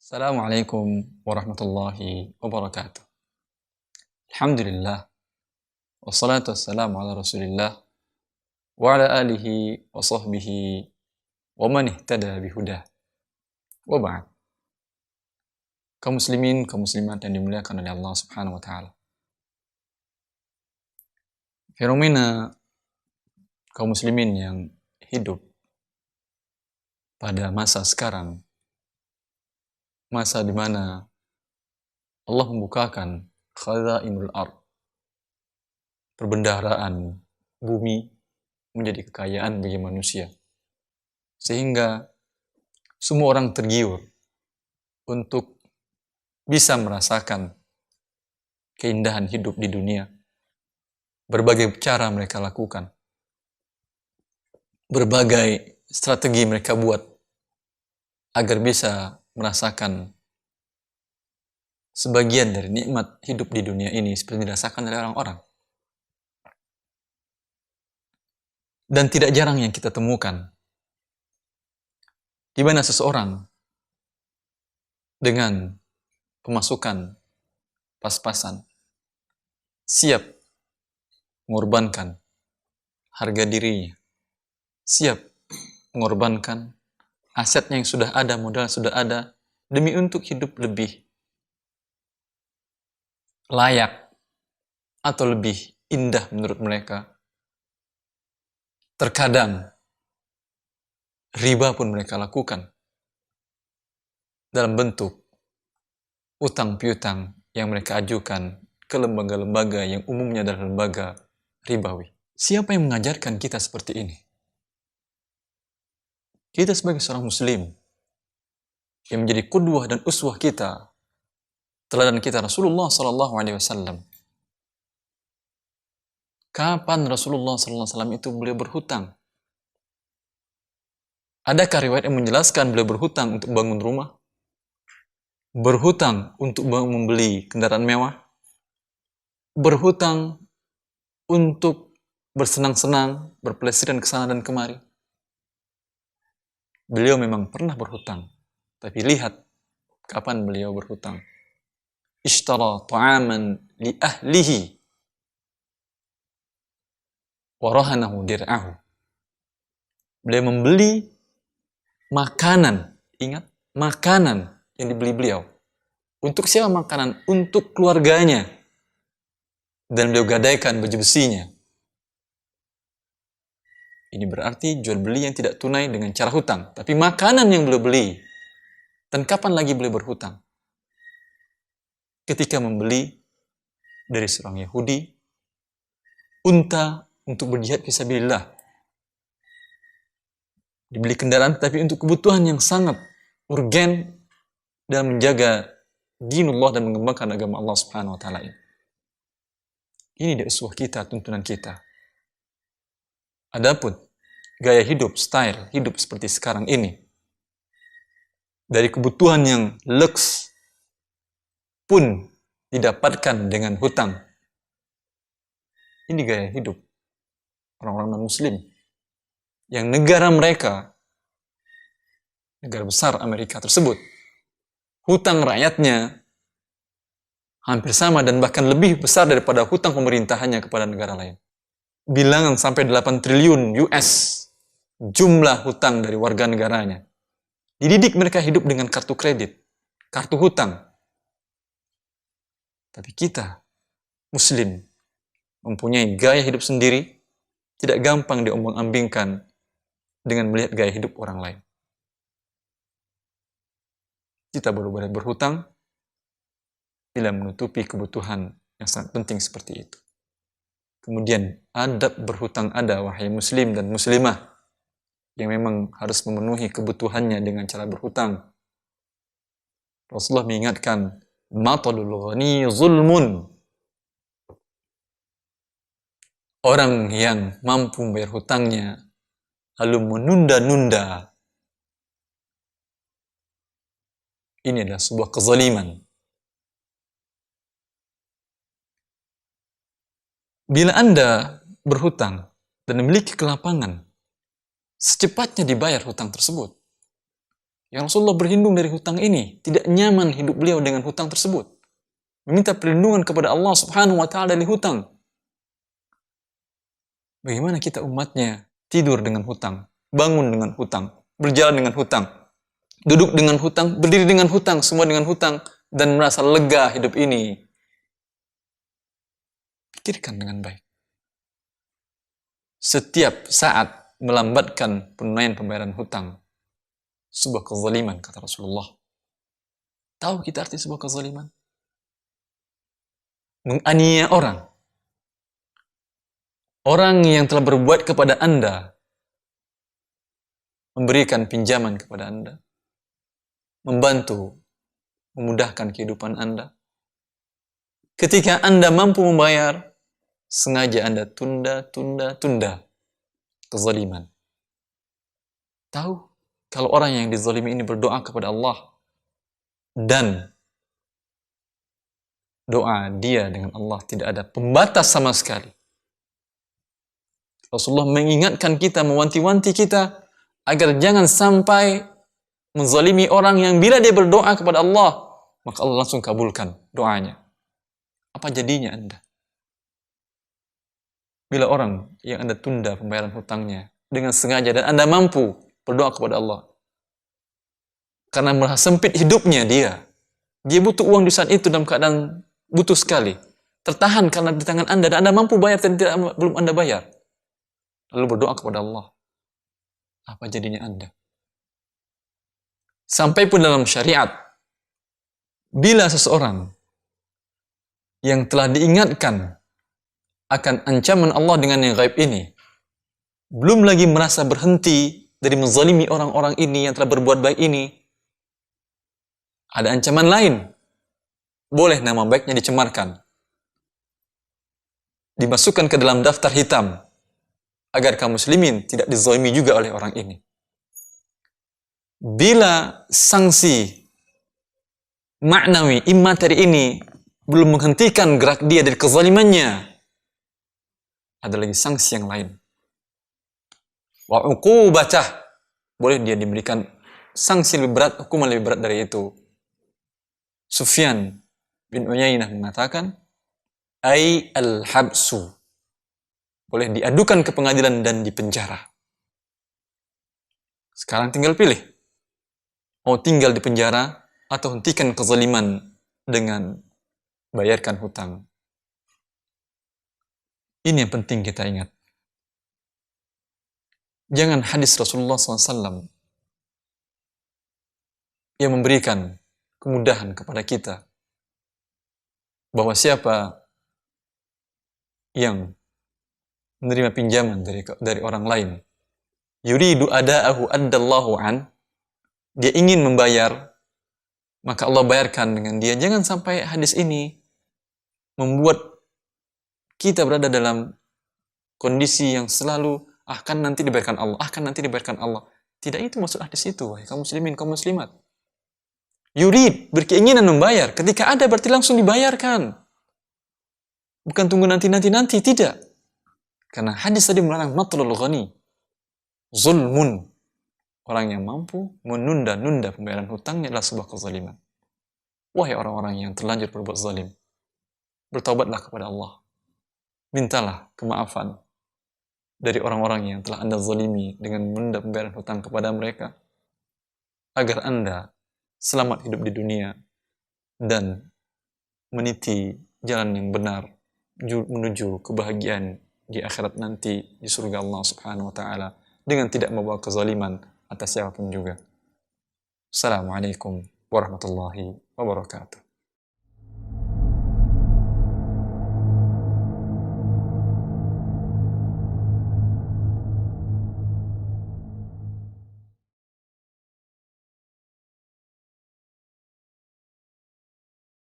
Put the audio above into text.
Assalamualaikum warahmatullahi wabarakatuh. Alhamdulillah, wassalatu wassalamu ala rasulillah, wa ala alihi wa sahbihi, wa man ihtada bihudah, wa ba'd. Kaum muslimin, kaum muslimat yang dimuliakan oleh Allah subhanahu wa ta'ala. Fenomena kaum muslimin yang hidup pada masa sekarang, masa di mana Allah membukakan khazainul ard, perbendaharaan bumi menjadi kekayaan bagi manusia, sehingga semua orang tergiur untuk bisa merasakan keindahan hidup di dunia. Berbagai cara mereka lakukan, berbagai strategi mereka buat agar bisa merasakan sebagian dari nikmat hidup di dunia ini seperti dirasakan oleh orang-orang. Dan tidak jarang yang kita temukan di mana seseorang dengan pemasukan pas-pasan siap mengorbankan harga dirinya, siap mengorbankan asetnya yang sudah ada, modal sudah ada, demi untuk hidup lebih layak atau lebih indah menurut mereka. Terkadang riba pun mereka lakukan dalam bentuk utang piutang yang mereka ajukan ke lembaga-lembaga yang umumnya adalah lembaga ribawi. Siapa yang mengajarkan kita seperti ini? Kita sebagai seorang muslim yang menjadi qudwah dan uswah kita, teladan kita Rasulullah SAW. Kapan Rasulullah SAW itu beliau berhutang? Adakah riwayat yang menjelaskan beliau berhutang untuk bangun rumah? Berhutang untuk membeli kendaraan mewah? Berhutang untuk bersenang-senang, berpelesiran ke sana dan kemari? Beliau memang pernah berhutang, tapi lihat kapan beliau berhutang. Ishtara ta'aman li ahlihi wa rahanahu dir'ahu. Beliau membeli makanan, ingat, makanan yang dibeli beliau. Untuk siapa makanan? Untuk keluarganya. Dan beliau gadaikan baju besinya. Ini berarti jual beli yang tidak tunai dengan cara hutang. Tapi makanan yang beliau beli. Dan kapan lagi beliau berhutang? Ketika membeli dari seorang Yahudi unta untuk berjihad fisabilillah. Dibeli kendaraan tapi untuk kebutuhan yang sangat urgen dalam menjaga dinullah dan mengembangkan agama Allah Subhanahu wa taala ini. Ini dia uswah kita, tuntunan kita. Adapun gaya hidup, style hidup seperti sekarang ini, dari kebutuhan yang luks pun didapatkan dengan hutang. Ini gaya hidup orang-orang non-muslim yang negara mereka, negara besar Amerika tersebut, hutang rakyatnya hampir sama dan bahkan lebih besar daripada hutang pemerintahannya kepada negara lain. Bilangan sampai 8 triliun US jumlah hutang dari warga negaranya. Dididik mereka hidup dengan kartu kredit, kartu hutang. Tapi kita, muslim, mempunyai gaya hidup sendiri, tidak gampang diombang-ambingkan dengan melihat gaya hidup orang lain. Kita baru boleh berhutang bila menutupi kebutuhan yang sangat penting seperti itu. Kemudian adab berhutang ada, wahai muslim dan muslimah, yang memang harus memenuhi kebutuhannya dengan cara berhutang. Rasulullah mengingatkan, matalul ghani zulmun. Orang yang mampu membayar hutangnya lalu menunda-nunda, ini adalah sebuah kezaliman. Bila Anda berhutang dan memiliki kelapangan, secepatnya dibayar hutang tersebut. Ya Rasulullah berlindung dari hutang ini. Tidak nyaman hidup beliau dengan hutang tersebut. Meminta perlindungan kepada Allah Subhanahu wa ta'ala dari hutang. Bagaimana kita umatnya tidur dengan hutang, bangun dengan hutang, berjalan dengan hutang, duduk dengan hutang, berdiri dengan hutang, semua dengan hutang, dan merasa lega hidup ini. Pikirkan dengan baik. Setiap saat melambatkan penunaian pembayaran hutang, sebuah kezaliman, kata Rasulullah. Tahu kita arti sebuah kezaliman? Menganiaya orang. Orang yang telah berbuat kepada Anda, memberikan pinjaman kepada Anda, membantu, memudahkan kehidupan Anda. Ketika Anda mampu membayar, sengaja Anda tunda. Kezaliman. Tahu, kalau orang yang dizalimi ini berdoa kepada Allah, dan doa dia dengan Allah tidak ada pembatas sama sekali. Rasulullah mengingatkan kita, mewanti-wanti kita, agar jangan sampai menzalimi orang yang bila dia berdoa kepada Allah, maka Allah langsung kabulkan doanya. Apa jadinya Anda? Bila orang yang Anda tunda pembayaran hutangnya dengan sengaja dan Anda mampu berdoa kepada Allah, karena merasa sempit hidupnya dia butuh uang di saat itu dalam keadaan butuh sekali, tertahan karena di tangan Anda dan Anda mampu bayar dan belum Anda bayar, lalu berdoa kepada Allah, apa jadinya Anda? Sampai pun dalam syariat, bila seseorang yang telah diingatkan akan ancaman Allah dengan yang gaib ini, belum lagi merasa berhenti dari menzalimi orang-orang ini yang telah berbuat baik ini, ada ancaman lain. Boleh nama baiknya dicemarkan, dimasukkan ke dalam daftar hitam, agar kaum muslimin tidak dizalimi juga oleh orang ini. Bila sanksi maknawi, imateri ini belum menghentikan gerak dia dari kezalimannya, ada lagi sanksi yang lain. Wa uqubatah, boleh dia diberikan sanksi lebih berat, hukuman lebih berat dari itu. Sufyan bin Uyainah mengatakan, ai al-habsu, boleh diadukan ke pengadilan dan dipenjara. Sekarang tinggal pilih, mau tinggal di penjara atau hentikan kezaliman dengan bayarkan hutang. Ini yang penting kita ingat. Jangan hadis Rasulullah SAW yang memberikan kemudahan kepada kita bahwa siapa yang menerima pinjaman dari orang lain, yuridu ada'ahu addallahu an, dia ingin membayar, maka Allah bayarkan dengan dia. Jangan sampai hadis ini membuat kita berada dalam kondisi yang selalu akan nanti dibayarkan Allah. Tidak itu maksud hadis itu, wahai kaum muslimin, kaum muslimat. Yurid, berkeinginan membayar. Ketika ada berarti langsung dibayarkan. Bukan tunggu nanti, tidak. Karena hadis tadi melarang matlul ghani, zulmun. Orang yang mampu menunda-nunda pembayaran hutangnya adalah sebuah kezaliman. Wahai orang-orang yang terlanjur berbuat zalim, bertaubatlah kepada Allah. Mintalah kemaafan dari orang-orang yang telah Anda zalimi dengan menunda pembayaran hutang kepada mereka, agar Anda selamat hidup di dunia dan meniti jalan yang benar menuju kebahagiaan di akhirat nanti di surga Allah Subhanahu wa taala dengan tidak membawa kezaliman atas siapapun juga. Assalamualaikum warahmatullahi wabarakatuh.